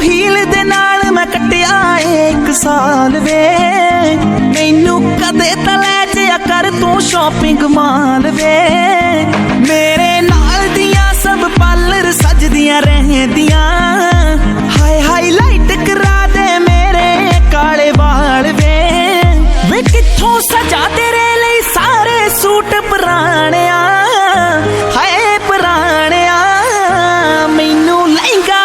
heal दे नाल मैं कटिया 1 साल वे मैनू कदे तले जिया कर तू शॉपिंग माल वे मेरे नाल दियां सब पार्लर सजदियां रहंदियां हाय हाईलाइट करा दे मेरे काले वाल वे कित्थों सजा तेरे लिए सारे सूट पुराणिया हाय पुराणिया मैनू लहंगा